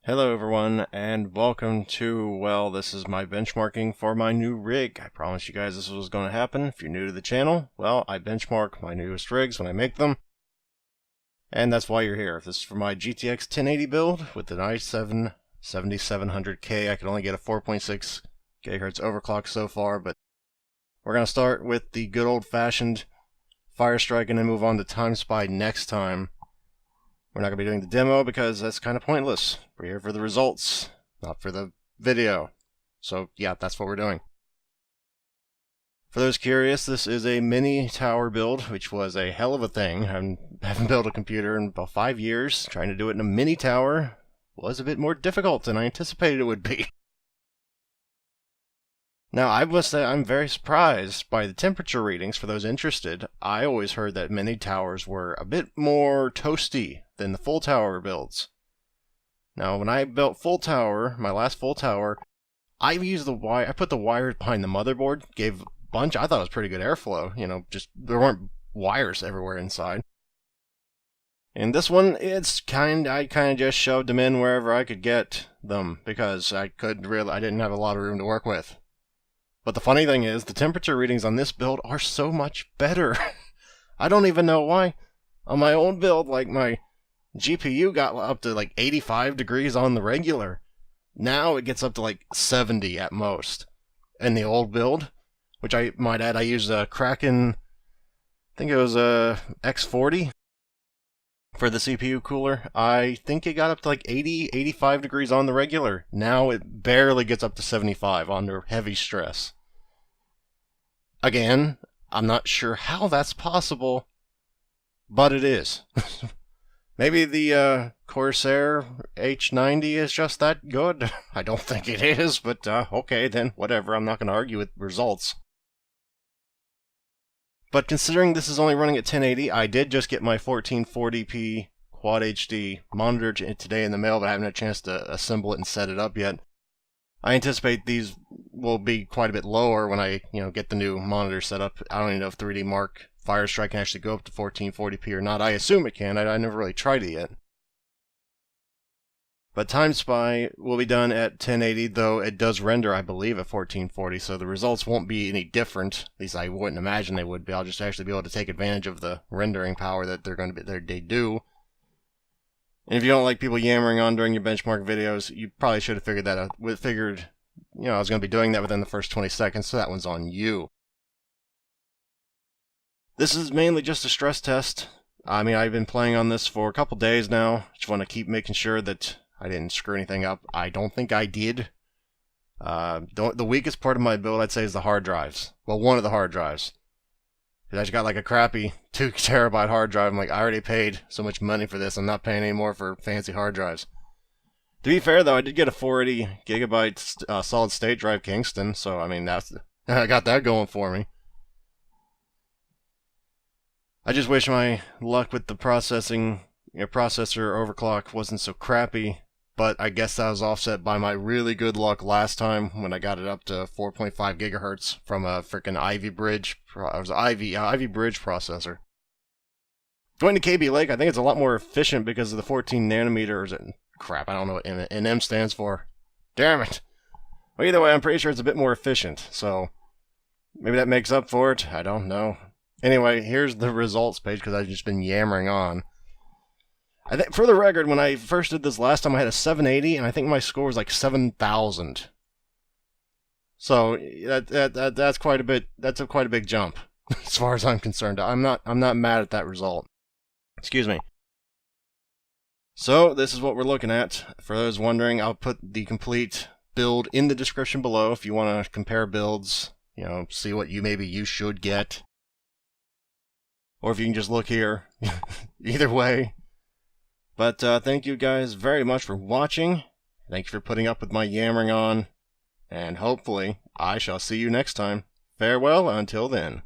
Hello everyone, and welcome to, well, this is my benchmarking for my new rig. I promised you guys this was going to happen. If you're new to the channel, well, I benchmark my newest rigs when I make them. And that's why you're here. This is for my GTX 1080 build with an i7770k. I can only get a 4.6 GHz overclock so far, but we're going to start with the good old-fashioned Firestrike and then move on to Time Spy next time. We're not going to be doing the demo because that's kind of pointless. We're here for the results, not for the video. So yeah, that's what we're doing. For those curious, this is a mini tower build, which was a hell of a thing. I haven't built a computer in about 5 years. Trying to do it in a mini tower was a bit more difficult than I anticipated it would be. Now, I must say I'm very surprised by the temperature readings for those interested. I always heard that mini towers were a bit more toasty than the full tower builds. Now, when I built full tower, my last full tower, I put the wires behind the motherboard, gave a bunch. I thought it was pretty good airflow. You know, just there weren't wires everywhere inside. And this one, I kind of just shoved them in wherever I could get them because I didn't have a lot of room to work with. But the funny thing is, the temperature readings on this build are so much better. I don't even know why. On my old build, like, my GPU got up to like 85 degrees on the regular. Now it gets up to like 70 at most. And the old build, which I might add, I used a Kraken, I think it was a X40 for the CPU cooler. I think it got up to like 80, 85 degrees on the regular. Now it barely gets up to 75 under heavy stress. Again, I'm not sure how that's possible, but it is. Maybe the Corsair H90 is just that good? I don't think it is, but okay, then whatever. I'm not going to argue with results. But considering this is only running at 1080, I did just get my 1440p Quad HD monitor today in the mail, but I haven't had a chance to assemble it and set it up yet. I anticipate these will be quite a bit lower when I, get the new monitor set up. I don't even know if 3D Mark Firestrike can actually go up to 1440p or not. I assume it can. I never really tried it yet. But Time Spy will be done at 1080, though it does render, I believe, at 1440, so the results won't be any different. At least I wouldn't imagine they would be. I'll just actually be able to take advantage of the rendering power that they do. And if you don't like people yammering on during your benchmark videos, you probably should have figured that out. I was going to be doing that within the first 20 seconds, so that one's on you. This is mainly just a stress test. I mean, I've been playing on this for a couple days now. Just want to keep making sure that I didn't screw anything up. I don't think I did. The weakest part of my build, I'd say, is the hard drives. Well, one of the hard drives. I just got like a crappy 2 terabyte hard drive. I'm like, I already paid so much money for this. I'm not paying any more for fancy hard drives. To be fair, though, I did get a 480 gigabyte solid state drive Kingston. So, I mean, I got that going for me. I just wish my luck with the processor overclock wasn't so crappy, but I guess that was offset by my really good luck last time when I got it up to 4.5 gigahertz from a freaking Ivy Bridge. It was an Ivy Bridge processor. Going to KB Lake, I think it's a lot more efficient because of the 14 nanometers. Crap, I don't know what NM stands for. Damn it. Well, either way, I'm pretty sure it's a bit more efficient, so maybe that makes up for it. I don't know. Anyway, here's the results page because I've just been yammering on. I think, for the record, when I first did this last time, I had a 780, and I think my score was like 7,000. So that's quite a bit. That's quite a big jump, as far as I'm concerned. I'm not mad at that result. Excuse me. So this is what we're looking at. For those wondering, I'll put the complete build in the description below if you want to compare builds. See what maybe you should get, or if you can just look here. Either way. But thank you guys very much for watching. Thank you for putting up with my yammering on. And hopefully, I shall see you next time. Farewell until then.